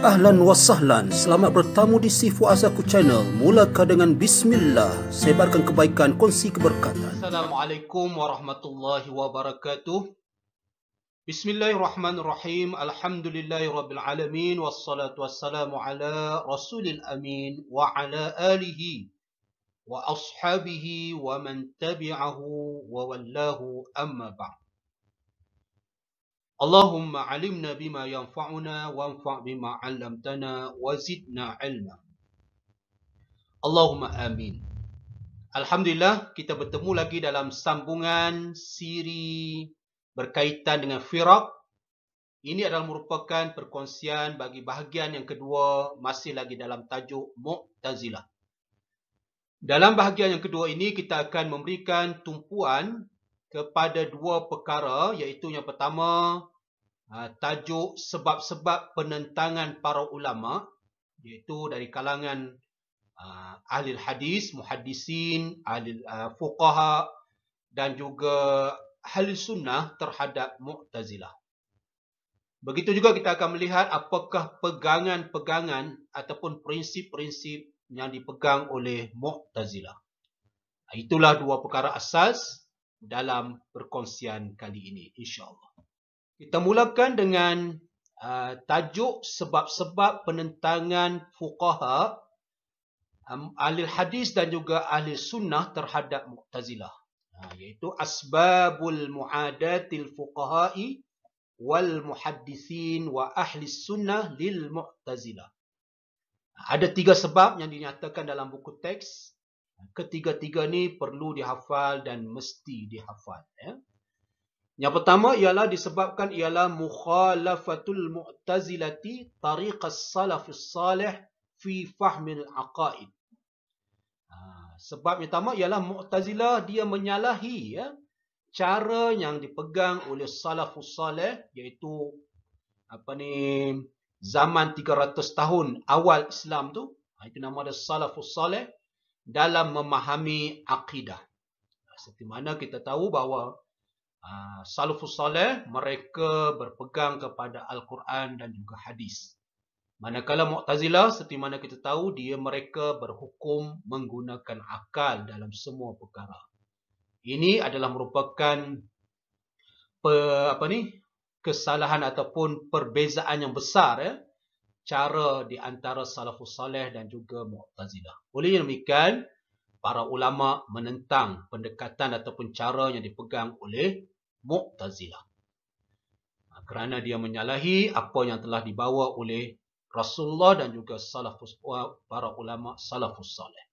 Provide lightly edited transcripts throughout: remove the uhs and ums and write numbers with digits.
Ahlan wa sahlan, selamat bertamu di Sifu Azaku Channel. Mulakan dengan Bismillah, sebarkan kebaikan, kongsi keberkatan. Assalamualaikum warahmatullahi wabarakatuh. Bismillahirrahmanirrahim. Alhamdulillahirrabbilalamin. Wassalatu wassalamu ala rasulil amin. Wa ala alihi wa ashabihi wa man tabi'ahu wa wallahu amma ba'd. Allahumma alimna bima yanfa'una wanfa' bima 'allamtana wa zidna ilma. Allahumma amin. Alhamdulillah, kita bertemu lagi dalam sambungan siri berkaitan dengan firaq. Ini adalah merupakan perkongsian bagi bahagian yang kedua, masih lagi dalam tajuk Mu'tazilah. Dalam bahagian yang kedua ini, kita akan memberikan tumpuan kepada dua perkara, iaitu yang pertama, tajuk sebab-sebab penentangan para ulama, iaitu dari kalangan ahli hadis, muhaddisin, ahli fuqaha dan juga ahli sunnah terhadap Mu'tazilah. Begitu juga kita akan melihat apakah pegangan-pegangan ataupun prinsip-prinsip yang dipegang oleh Mu'tazilah. Itulah dua perkara asas dalam perkongsian kali ini, insya-Allah. Kita mulakan dengan tajuk sebab-sebab penentangan fuqaha, ahli hadis dan juga ahli sunnah terhadap Mu'tazilah, iaitu asbabul mu'adatil fuqaha'i wal muhaddisin wa ahli sunnah lil Mu'tazilah. Ada tiga sebab yang dinyatakan dalam buku teks. Ketiga-tiga ni perlu dihafal dan mesti dihafal. Yang pertama disebabkan ialah mukhalafatul Mu'tazilati tariqas salafus salih fi fahmil aqaid. Sebab yang pertama ialah Mu'tazilah dia menyalahi cara yang dipegang oleh salafus salih, iaitu zaman 300 tahun awal Islam tu. Itu nama dia salafus salih dalam memahami akidah. Seperti mana kita tahu bahawa salafus salih mereka berpegang kepada Al-Quran dan juga hadis. Manakala Mu'tazilah, seperti mana kita tahu, mereka berhukum menggunakan akal dalam semua perkara. Ini adalah merupakan kesalahan ataupun perbezaan yang besar cara di antara salafus salih dan juga Mu'tazilah. Oleh demikian, para ulama menentang pendekatan ataupun cara yang dipegang oleh Mu'tazilah. Kerana dia menyalahi apa yang telah dibawa oleh Rasulullah dan juga para ulama salafus salih.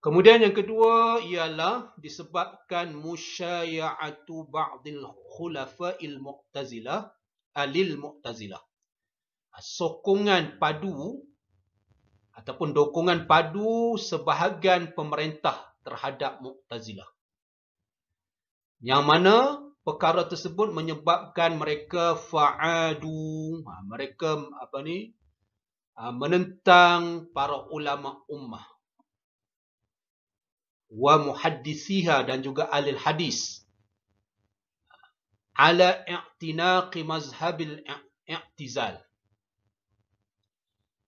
Kemudian yang kedua ialah disebabkan musyaya'atu ba'dil khulafa'il Mu'tazilah alil Mu'tazilah. Sokongan padu ataupun dokongan padu sebahagian pemerintah terhadap Mu'tazilah. Yang mana perkara tersebut menyebabkan mereka fa'adu, mereka menentang para ulama ummah wa muhaddisiha dan juga ahli hadis ala i'tinaqi mazhabil i'tizal.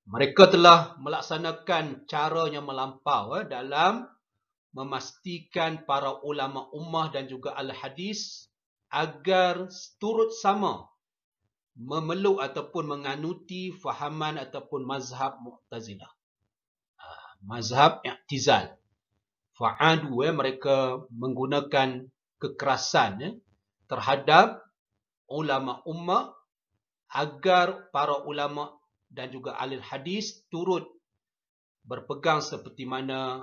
Mereka telah melaksanakan cara yang melampau dalam memastikan para ulama ummah dan juga ahli hadis agar turut sama memeluk ataupun menganuti fahaman ataupun mazhab Mu'tazilah. Mazhab i'tizal. Fa'adu, mereka menggunakan kekerasan terhadap ulama ummah agar para ulama dan juga ahli hadis turut berpegang seperti mana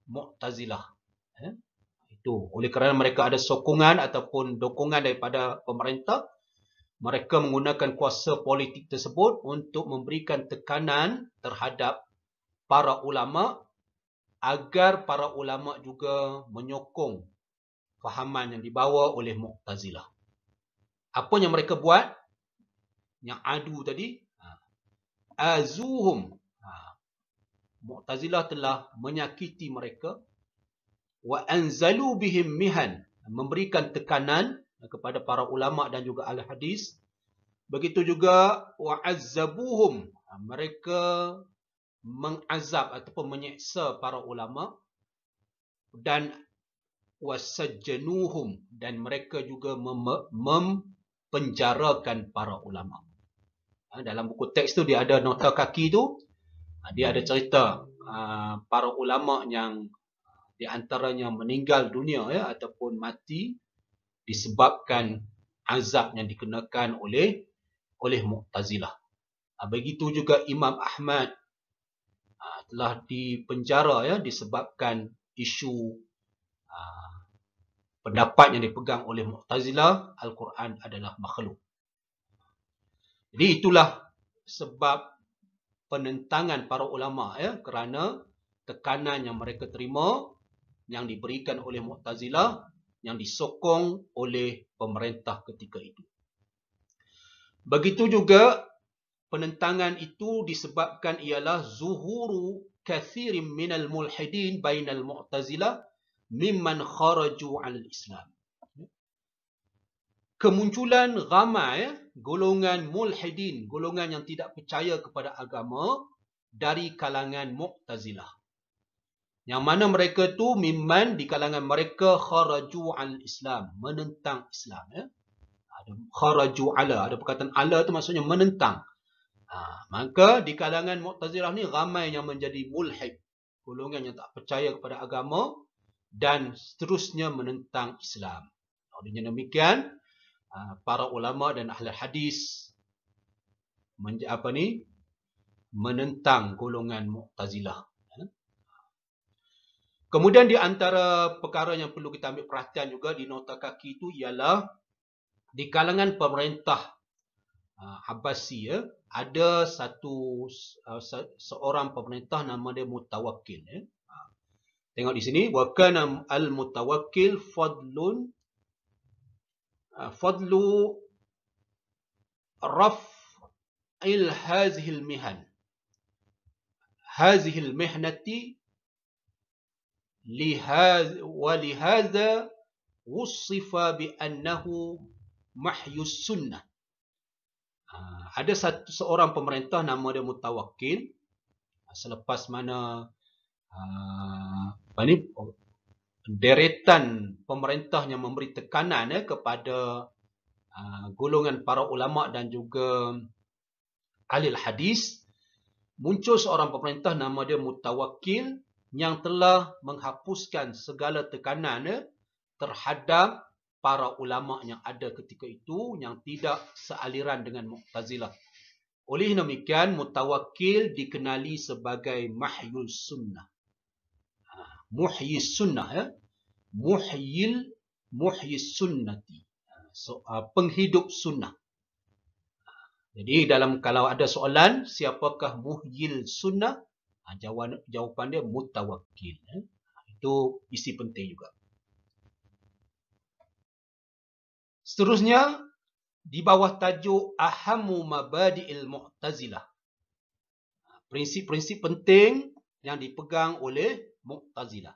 Mu'tazilah. Itu oleh kerana mereka ada sokongan ataupun dokongan daripada pemerintah, mereka menggunakan kuasa politik tersebut untuk memberikan tekanan terhadap para ulama agar para ulama juga menyokong fahaman yang dibawa oleh Mu'tazilah. Apa yang mereka buat? Yang adu tadi, azuhum. Mu'tazilah telah menyakiti mereka. Wa anzalu bihim mihan. Memberikan tekanan kepada para ulama dan juga ahli hadis Begitu juga wa'azzabuhum, mereka mengazab ataupun menyeksa para ulama, dan wasajjanuhum, dan mereka juga mempenjarakan para ulama. Dalam buku teks tu dia ada nota kaki tu, dia ada cerita para ulama yang di antaranya meninggal dunia ataupun mati disebabkan azab yang dikenakan oleh Mu'tazilah. Begitu juga Imam Ahmad telah dipenjara disebabkan isu pendapat yang dipegang oleh Mu'tazilah, Al-Quran adalah makhluk. Jadi itulah sebab penentangan para ulama kerana tekanan yang mereka terima yang diberikan oleh Mu'tazilah yang disokong oleh pemerintah ketika itu. Begitu juga penentangan itu disebabkan ialah zuhuru kathirin minal mulhidin bainal Mu'tazilah mimman kharaju 'alal Islam. Kemunculan ramai golongan mulhidin, golongan yang tidak percaya kepada agama dari kalangan Mu'tazilah. Yang mana mereka tu mimman, di kalangan mereka kharaju 'alal Islam, menentang Islam. Ada kharaju 'ala, ada perkataan 'ala tu maksudnya menentang. Maka di kalangan Mu'tazilah ni ramai yang menjadi mulhid, golongan yang tak percaya kepada agama dan seterusnya menentang Islam. Dengan demikian, para ulama dan ahli hadis menentang golongan Mu'tazilah. Kemudian di antara perkara yang perlu kita ambil perhatian juga di nota kaki itu ialah di kalangan pemerintah Abbasi ada seorang pemerintah nama dia Mutawakkil. Tengok di sini, wa kana al-Mutawakkil fadlu raf'il hazihil mihnati ولهذا وصف بأنه محي السنة. Ada seorang pemerintah nama dia Mutawakkil. Selepas mana deretan pemerintah yang memberi tekanan kepada golongan para ulama dan juga ahli hadis, muncul seorang pemerintah nama dia Mutawakkil yang telah menghapuskan segala tekanan terhadap para ulama yang ada ketika itu yang tidak sealiran dengan Mu'tazilah. Oleh demikian, Mutawakkil dikenali sebagai Mahyul Sunnah. Muhyis Sunnah. Muhyis Sunnati. Penghidup Sunnah. Jadi kalau ada soalan, siapakah Muhyil Sunnah? Jawapan dia Mutawakkil. Itu isi penting juga. Seterusnya, di bawah tajuk Ahammu Mabadi'il Mu'tazilah. Prinsip-prinsip penting yang dipegang oleh Mu'tazilah.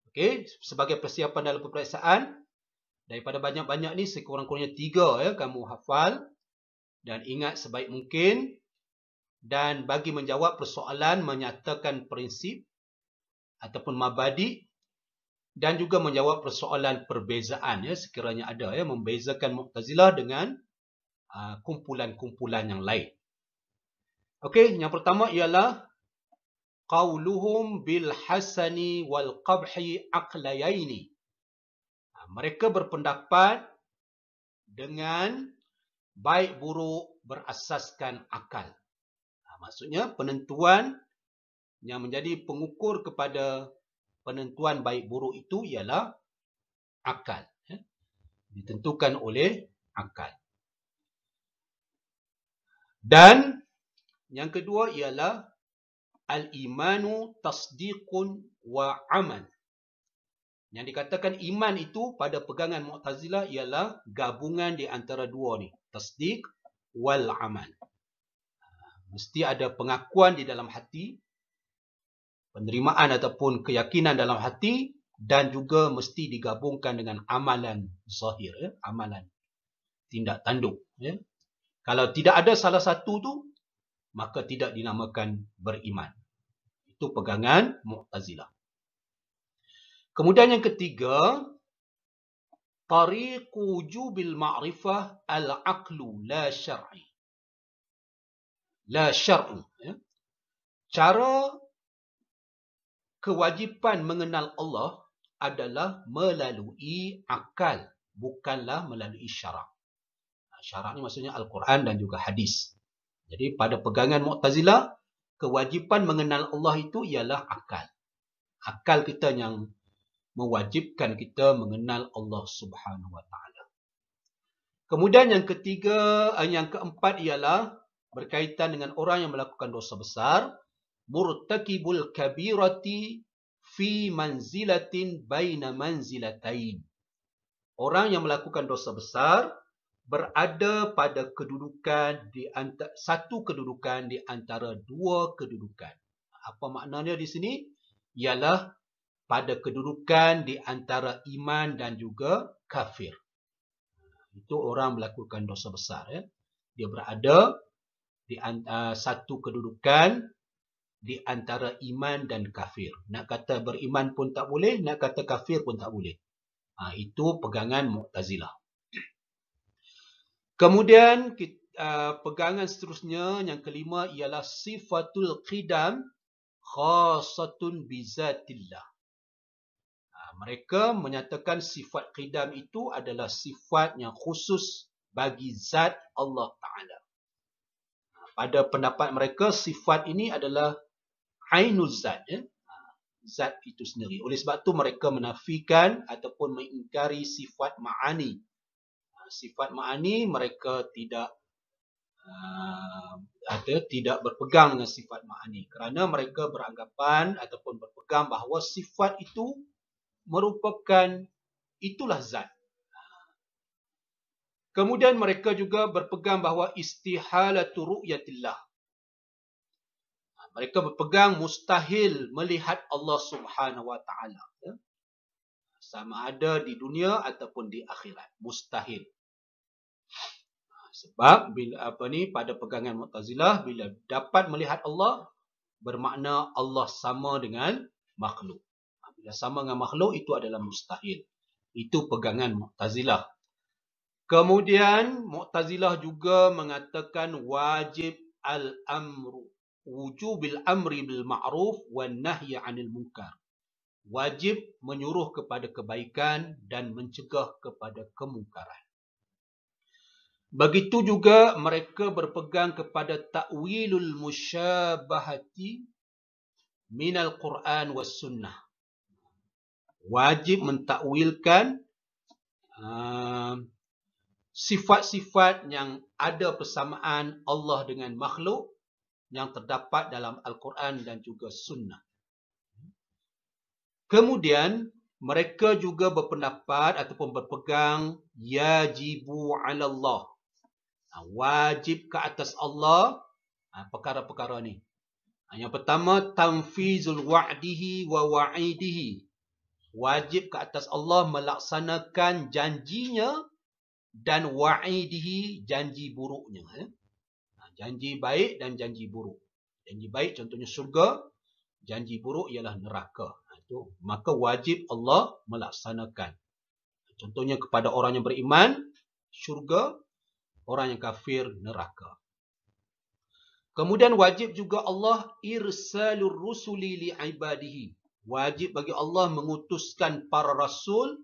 Okey, sebagai persiapan dalam peperiksaan, daripada banyak-banyak ni sekurang-kurangnya 3 kamu hafal dan ingat sebaik mungkin. Dan bagi menjawab persoalan menyatakan prinsip ataupun mabadi dan juga menjawab persoalan perbezaan sekiranya ada membezakan Mu'tazilah dengan kumpulan-kumpulan yang lain. Okey, yang pertama ialah qauluhum bil hasani wal qabhi aqlayaini. Mereka berpendapat dengan baik buruk berasaskan akal. Maksudnya penentuan yang menjadi pengukur kepada penentuan baik buruk itu ialah akal. Ditentukan oleh akal. Dan yang kedua ialah al-imanu tasdiqun wa amal. Yang dikatakan iman itu pada pegangan Mu'tazilah ialah gabungan di antara dua ni, tasdiq wal amal. Mesti ada pengakuan di dalam hati, penerimaan ataupun keyakinan dalam hati, dan juga mesti digabungkan dengan amalan zahir, amalan tindak tanduk. Kalau tidak ada salah satu tu, maka tidak dinamakan beriman. Itu pegangan Mu'tazilah. Kemudian yang ketiga, tariqu wujubil ma'rifah al-aqlu la syar'i. La syar'u. Cara kewajipan mengenal Allah adalah melalui akal, bukanlah melalui syarak. Syarak ni maksudnya Al-Quran dan juga hadis. Jadi pada pegangan Mu'tazilah, kewajipan mengenal Allah itu ialah akal. Akal kita yang mewajibkan kita mengenal Allah Subhanahu Wa Taala. Kemudian yang keempat ialah berkaitan dengan orang yang melakukan dosa besar, murtakibul kabirati fi manzilatin baina manzilatain. Orang yang melakukan dosa besar berada pada kedudukan satu kedudukan di antara dua kedudukan. Apa maknanya di sini? Ialah pada kedudukan di antara iman dan juga kafir. Itu orang melakukan dosa besar. Dia berada di satu kedudukan di antara iman dan kafir. Nak kata beriman pun tak boleh, nak kata kafir pun tak boleh. Itu pegangan Mu'tazilah. Kemudian pegangan seterusnya yang kelima ialah sifatul qidam khasatun bizatillah. Mereka menyatakan sifat qidam itu adalah sifat yang khusus bagi zat Allah Ta'ala. Pada pendapat mereka, sifat ini adalah ainul zat. Zat itu sendiri. Oleh sebab itu mereka menafikan ataupun mengingkari sifat ma'ani. Sifat ma'ani mereka tidak berpegang dengan sifat ma'ani. Kerana mereka beranggapan ataupun berpegang bahawa sifat itu merupakan itulah zat. Kemudian mereka juga berpegang bahawa istihalatu ru'yatillah. Mereka berpegang mustahil melihat Allah Subhanahu Wa Taala. Sama ada di dunia ataupun di akhirat. Mustahil. Sebab pada pegangan Mu'tazilah, bila dapat melihat Allah, bermakna Allah sama dengan makhluk. Bila sama dengan makhluk, itu adalah mustahil. Itu pegangan Mu'tazilah. Kemudian Mu'tazilah juga mengatakan wajib al-amru, wujubil amri bil ma'ruf wan nahyi 'anil munkar. Wajib menyuruh kepada kebaikan dan mencegah kepada kemungkaran. Begitu juga mereka berpegang kepada ta'wilul musyabahati minal Quran was sunnah. Wajib mentakwilkan sifat-sifat yang ada persamaan Allah dengan makhluk yang terdapat dalam Al-Quran dan juga sunnah. Kemudian mereka juga berpendapat ataupun berpegang yajibu 'ala Allah. Wajib ke atas Allah perkara-perkara ni. Yang pertama, tanfizul wa'dihi wa wa'idihi. Wajib ke atas Allah melaksanakan janjinya dan wa'idihi, janji buruknya. Janji baik dan janji buruk. Janji baik contohnya syurga, janji buruk ialah neraka. Maka wajib Allah melaksanakan. Contohnya kepada orang yang beriman, syurga. Orang yang kafir, neraka. Kemudian wajib juga Allah irsalur rusuli li'ibadihi. Wajib bagi Allah mengutuskan para rasul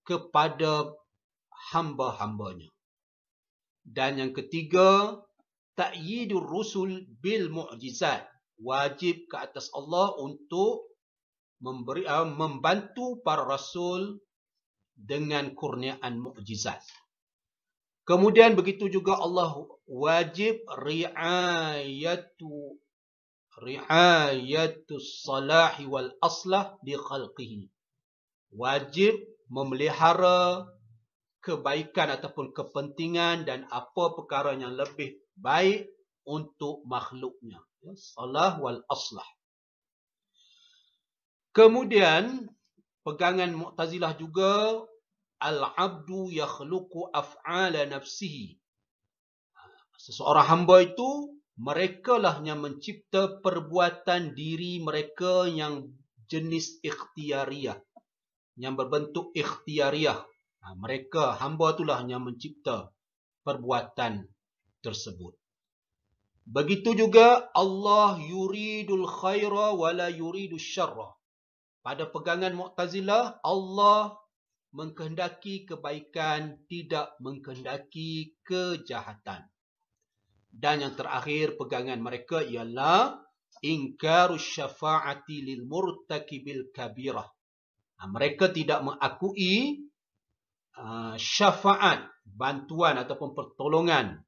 kepada hamba-hambanya. Dan yang ketiga, ta'yidur rusul bil mu'jizat. Wajib ke atas Allah untuk membantu para rasul dengan kurniaan mukjizat. Kemudian begitu juga Allah wajib ri'ayatu salahi wal aslah di khalqihi. Wajib memelihara kebaikan ataupun kepentingan dan apa perkara yang lebih baik untuk makhluknya. Salah wal aslah. Kemudian pegangan Mu'tazilah juga al-abdu yakhluqu af'ala nafsihi. Seseorang hamba itu, mereka lah yang mencipta perbuatan diri mereka yang jenis ikhtiariyah, yang berbentuk ikhtiariyah. Mereka, hamba itulah yang mencipta perbuatan tersebut. Begitu juga Allah yuridul khaira wala yuridul syarra. Pada pegangan Mu'tazilah, Allah mengkehendaki kebaikan, tidak mengkehendaki kejahatan. Dan yang terakhir pegangan mereka ialah ingkarus syafa'ati lil murtakibil kabirah. Mereka tidak mengakui syafaat, bantuan ataupun pertolongan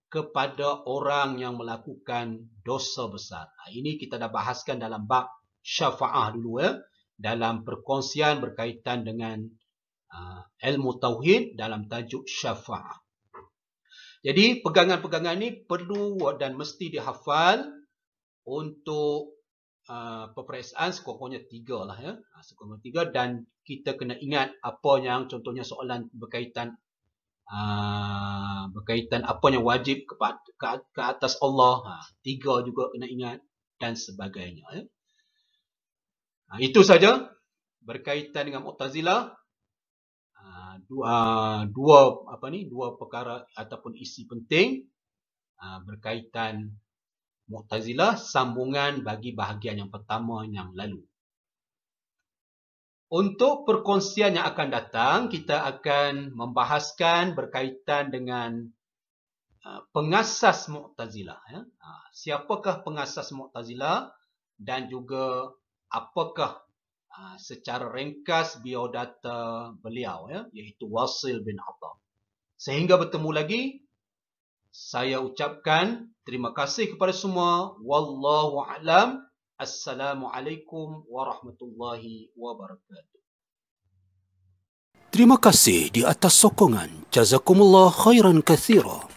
kepada orang yang melakukan dosa besar. Ini kita dah bahaskan dalam bab syafa'ah dulu, dalam perkongsian berkaitan dengan ilmu tauhid dalam tajuk syafa'ah. Jadi pegangan-pegangan ini perlu dan mesti dihafal untuk peperiksaan sekurang-kurangnya 3 lah ya. Sekurang-kurangnya 3, dan kita kena ingat apa yang contohnya soalan berkaitan apa yang wajib ke atas Allah. 3 juga kena ingat dan sebagainya ya. Itu saja berkaitan dengan Mu'tazilah. Dua perkara ataupun isi penting berkaitan Mu'tazilah, sambungan bagi bahagian yang pertama yang lalu. Untuk perkongsian yang akan datang, kita akan membahaskan berkaitan dengan pengasas Mu'tazilah. Siapakah pengasas Mu'tazilah dan juga apakah secara ringkas biodata beliau, iaitu Wasil bin Atha. Sehingga bertemu lagi, saya ucapkan terima kasih kepada semua. Wallahu a'lam. Assalamualaikum warahmatullahi wabarakatuh. Terima kasih di atas sokongan. Jazakumullah khairan katsira.